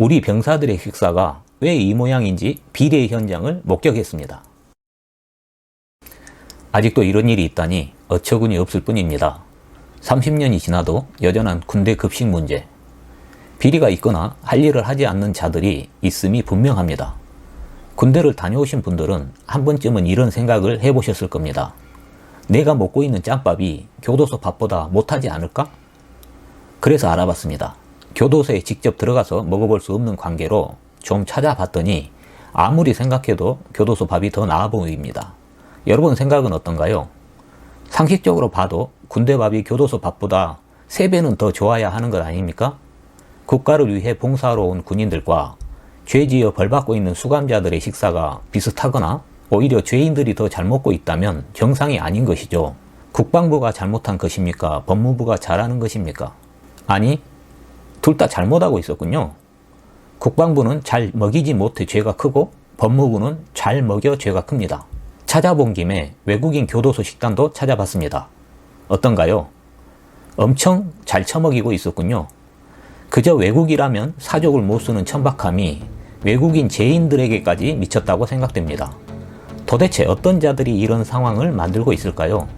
우리 병사들의 식사가 왜 이 모양인지 비대의 현장을 목격했습니다. 아직도 이런 일이 있다니 어처구니 없을 뿐입니다. 30년이 지나도 여전한 군대 급식 문제. 비리가 있거나 할 일을 하지 않는 자들이 있음이 분명합니다. 군대를 다녀오신 분들은 한 번쯤은 이런 생각을 해보셨을 겁니다. 내가 먹고 있는 짬밥이 교도소 밥보다 못하지 않을까? 그래서 알아봤습니다. 교도소에 직접 들어가서 먹어볼 수 없는 관계로 좀 찾아봤더니 아무리 생각해도 교도소 밥이 더 나아 보입니다. 여러분 생각은 어떤가요? 상식적으로 봐도 군대 밥이 교도소 밥보다 3배는 더 좋아야 하는 것 아닙니까? 국가를 위해 봉사하러 온 군인들과 죄지어 벌받고 있는 수감자들의 식사가 비슷하거나 오히려 죄인들이 더 잘 먹고 있다면 정상이 아닌 것이죠. 국방부가 잘못한 것입니까? 법무부가 잘하는 것입니까? 아니, 둘 다 잘못하고 있었군요. 국방부는 잘 먹이지 못해 죄가 크고 법무부는 잘 먹여 죄가 큽니다. 찾아본 김에 외국인 교도소 식단도 찾아봤습니다. 어떤가요? 엄청 잘 처먹이고 있었군요. 그저 외국이라면 사족을 못 쓰는 천박함이 외국인 죄인들에게까지 미쳤다고 생각됩니다. 도대체 어떤 자들이 이런 상황을 만들고 있을까요?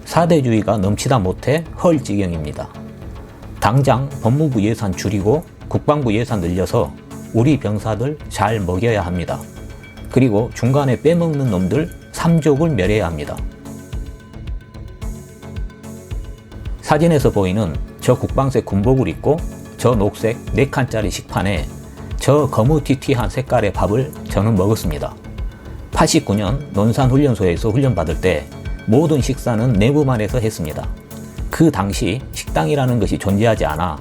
사대주의가 넘치다 못해 헐지경입니다. 당장 법무부 예산 줄이고 국방부 예산 늘려서 우리 병사들 잘 먹여야 합니다. 그리고 중간에 빼먹는 놈들 3족을 멸해야 합니다. 사진에서 보이는 저 국방색 군복을 입고 저 녹색 4칸짜리 식판에 저 거무튀튀한 색깔의 밥을 저는 먹었습니다. 89년 논산훈련소에서 훈련받을 때 모든 식사는 내부만에서 했습니다. 그 당시 식당이라는 것이 존재하지 않아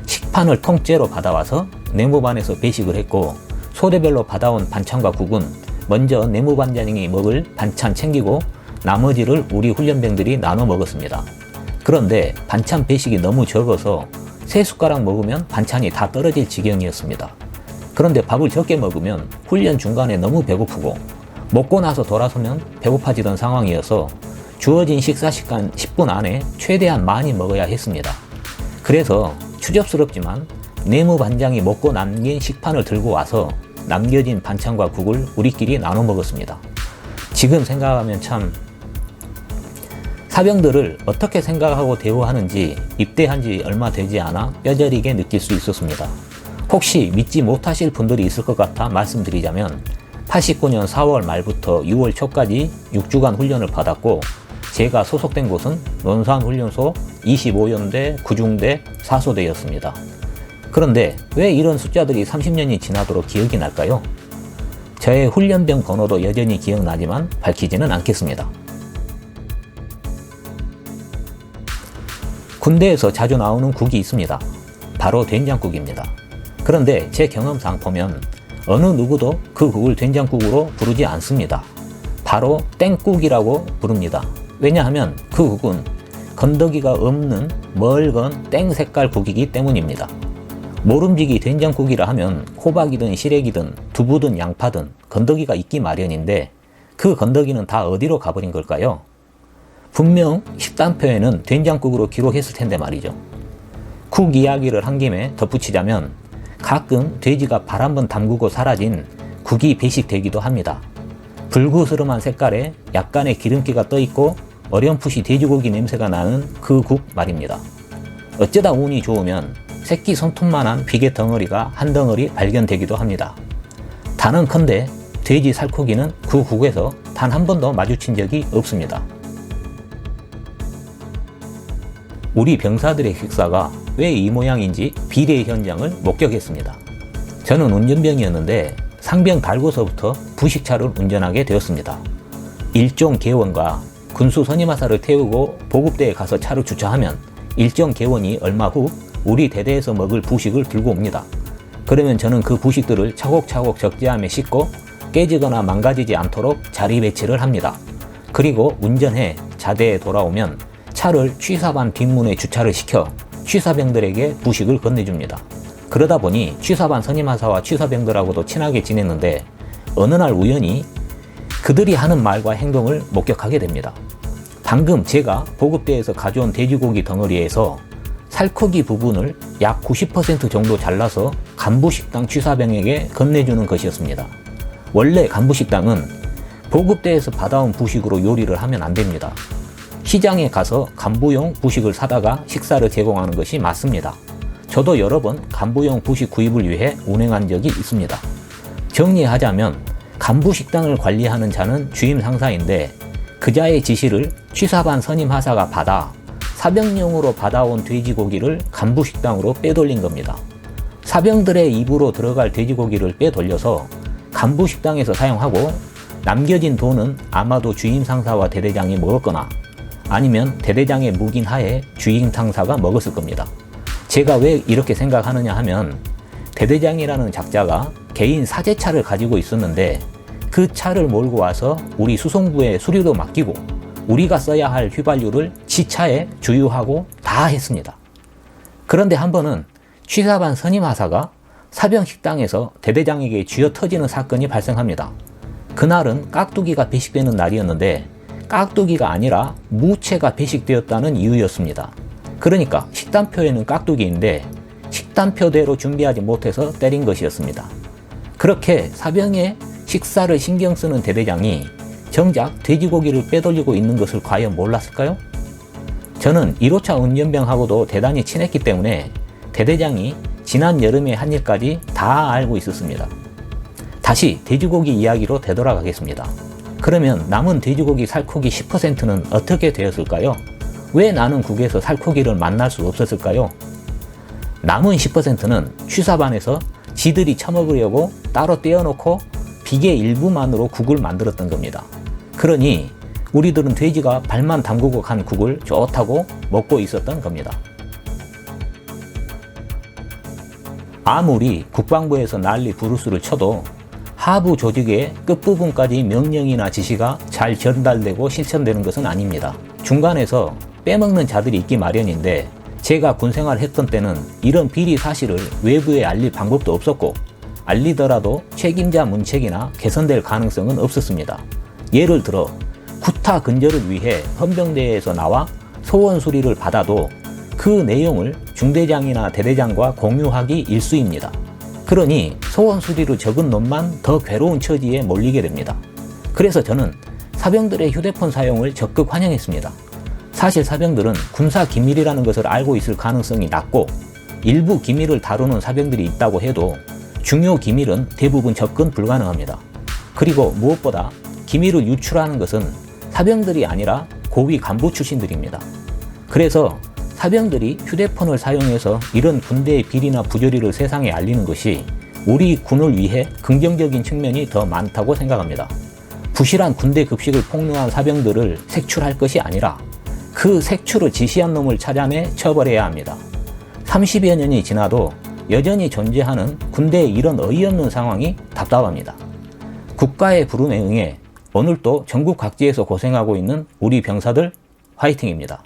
식판을 통째로 받아와서 내무반에서 배식을 했고 소대별로 받아온 반찬과 국은 먼저 내무반장이 먹을 반찬 챙기고 나머지를 우리 훈련병들이 나눠 먹었습니다. 그런데 반찬 배식이 너무 적어서 3숟가락 먹으면 반찬이 다 떨어질 지경이었습니다. 그런데 밥을 적게 먹으면 훈련 중간에 너무 배고프고 먹고 나서 돌아서면 배고파지던 상황이어서 주어진 식사 시간 10분 안에 최대한 많이 먹어야 했습니다. 그래서 추접스럽지만 내무반장이 먹고 남긴 식판을 들고 와서 남겨진 반찬과 국을 우리끼리 나눠 먹었습니다. 지금 생각하면 참 사병들을 어떻게 생각하고 대우하는지 입대한 지 얼마 되지 않아 뼈저리게 느낄 수 있었습니다. 혹시 믿지 못하실 분들이 있을 것 같아 말씀드리자면 89년 4월 말부터 6월 초까지 6주간 훈련을 받았고 제가 소속된 곳은 논산훈련소 25연대, 9중대, 4소대였습니다. 그런데 왜 이런 숫자들이 30년이 지나도록 기억이 날까요? 저의 훈련병 번호도 여전히 기억나지만 밝히지는 않겠습니다. 군대에서 자주 나오는 국이 있습니다. 바로 된장국입니다. 그런데 제 경험상 보면 어느 누구도 그 국을 된장국으로 부르지 않습니다. 바로 땡국이라고 부릅니다. 왜냐하면 그 국은 건더기가 없는 멀건 땡 색깔 국이기 때문입니다. 모름지기 된장국이라 하면 호박이든 시래기든 두부든 양파든 건더기가 있기 마련인데 그 건더기는 다 어디로 가버린 걸까요? 분명 식단표에는 된장국으로 기록했을 텐데 말이죠. 국 이야기를 한 김에 덧붙이자면 가끔 돼지가 발 한번 담그고 사라진 국이 배식되기도 합니다. 불그스름한 색깔에 약간의 기름기가 떠있고 어렴풋이 돼지고기 냄새가 나는 그 국 말입니다. 어쩌다 운이 좋으면 새끼 손톱만한 비계 덩어리가 한 덩어리 발견되기도 합니다. 단언컨대 돼지 살코기는 그 국에서 단 한 번도 마주친 적이 없습니다. 우리 병사들의 식사가 왜 이 모양인지 비대의 현장을 목격했습니다. 저는 운전병이었는데 상병 달고서부터 부식차를 운전하게 되었습니다. 일종 개원과 군수 선임하사를 태우고 보급대에 가서 차를 주차하면 일정 개원이 얼마 후 우리 대대에서 먹을 부식을 들고 옵니다. 그러면 저는 그 부식들을 차곡차곡 적재함에 싣고 깨지거나 망가지지 않도록 자리 배치를 합니다. 그리고 운전해 자대에 돌아오면 차를 취사반 뒷문에 주차를 시켜 취사병들에게 부식을 건네줍니다. 그러다 보니 취사반 선임하사와 취사병들하고도 친하게 지냈는데 어느 날 우연히 그들이 하는 말과 행동을 목격하게 됩니다. 방금 제가 보급대에서 가져온 돼지고기 덩어리에서 살코기 부분을 약 90% 정도 잘라서 간부식당 취사병에게 건네주는 것이었습니다. 원래 간부식당은 보급대에서 받아온 부식으로 요리를 하면 안 됩니다. 시장에 가서 간부용 부식을 사다가 식사를 제공하는 것이 맞습니다. 저도 여러 번 간부용 부식 구입을 위해 운행한 적이 있습니다. 정리하자면 간부식당을 관리하는 자는 주임 상사인데 그자의 지시를 취사반 선임 하사가 받아 사병용으로 받아온 돼지고기를 간부식당으로 빼돌린 겁니다. 사병들의 입으로 들어갈 돼지고기를 빼돌려서 간부식당에서 사용하고 남겨진 돈은 아마도 주임 상사와 대대장이 먹었거나 아니면 대대장의 묵인하에 주임 상사가 먹었을 겁니다. 제가 왜 이렇게 생각하느냐 하면 대대장이라는 작자가 개인 사제차를 가지고 있었는데 그 차를 몰고 와서 우리 수송부에 수리도 맡기고 우리가 써야 할 휘발유를 지 차에 주유하고 다 했습니다. 그런데 한 번은 취사반 선임하사가 사병식당에서 대대장에게 쥐어 터지는 사건이 발생합니다. 그날은 깍두기가 배식되는 날이었는데 깍두기가 아니라 무채가 배식되었다는 이유였습니다. 그러니까 식단표에는 깍두기인데 식단표대로 준비하지 못해서 때린 것이었습니다. 그렇게 사병의 식사를 신경 쓰는 대대장이 정작 돼지고기를 빼돌리고 있는 것을 과연 몰랐을까요? 저는 1호차 운전병하고도 대단히 친했기 때문에 대대장이 지난 여름에 한 일까지 다 알고 있었습니다. 다시 돼지고기 이야기로 되돌아가겠습니다. 그러면 남은 돼지고기 살코기 10%는 어떻게 되었을까요? 왜 나는 국에서 살코기를 만날 수 없었을까요? 남은 10%는 취사반에서 지들이 처먹으려고 따로 떼어놓고 비계 일부만으로 국을 만들었던 겁니다. 그러니 우리들은 돼지가 발만 담그고 간 국을 좋다고 먹고 있었던 겁니다. 아무리 국방부에서 난리 부르스를 쳐도 하부 조직의 끝부분까지 명령이나 지시가 잘 전달되고 실천되는 것은 아닙니다. 중간에서 빼먹는 자들이 있기 마련인데 제가 군생활 했던 때는 이런 비리 사실을 외부에 알릴 방법도 없었고 알리더라도 책임자 문책이나 개선될 가능성은 없었습니다. 예를 들어 구타 근절을 위해 헌병대에서 나와 소원 수리를 받아도 그 내용을 중대장이나 대대장과 공유하기 일쑤입니다. 그러니 소원 수리를 적은 놈만 더 괴로운 처지에 몰리게 됩니다. 그래서 저는 사병들의 휴대폰 사용을 적극 환영했습니다. 사실 사병들은 군사 기밀이라는 것을 알고 있을 가능성이 낮고 일부 기밀을 다루는 사병들이 있다고 해도 중요 기밀은 대부분 접근 불가능합니다. 그리고 무엇보다 기밀을 유출하는 것은 사병들이 아니라 고위 간부 출신들입니다. 그래서 사병들이 휴대폰을 사용해서 이런 군대의 비리나 부조리를 세상에 알리는 것이 우리 군을 위해 긍정적인 측면이 더 많다고 생각합니다. 부실한 군대 급식을 폭로한 사병들을 색출할 것이 아니라 그 색출을 지시한 놈을 찾아내 처벌해야 합니다. 30여 년이 지나도 여전히 존재하는 군대의 이런 어이없는 상황이 답답합니다. 국가의 부름에 응해 오늘도 전국 각지에서 고생하고 있는 우리 병사들 화이팅입니다.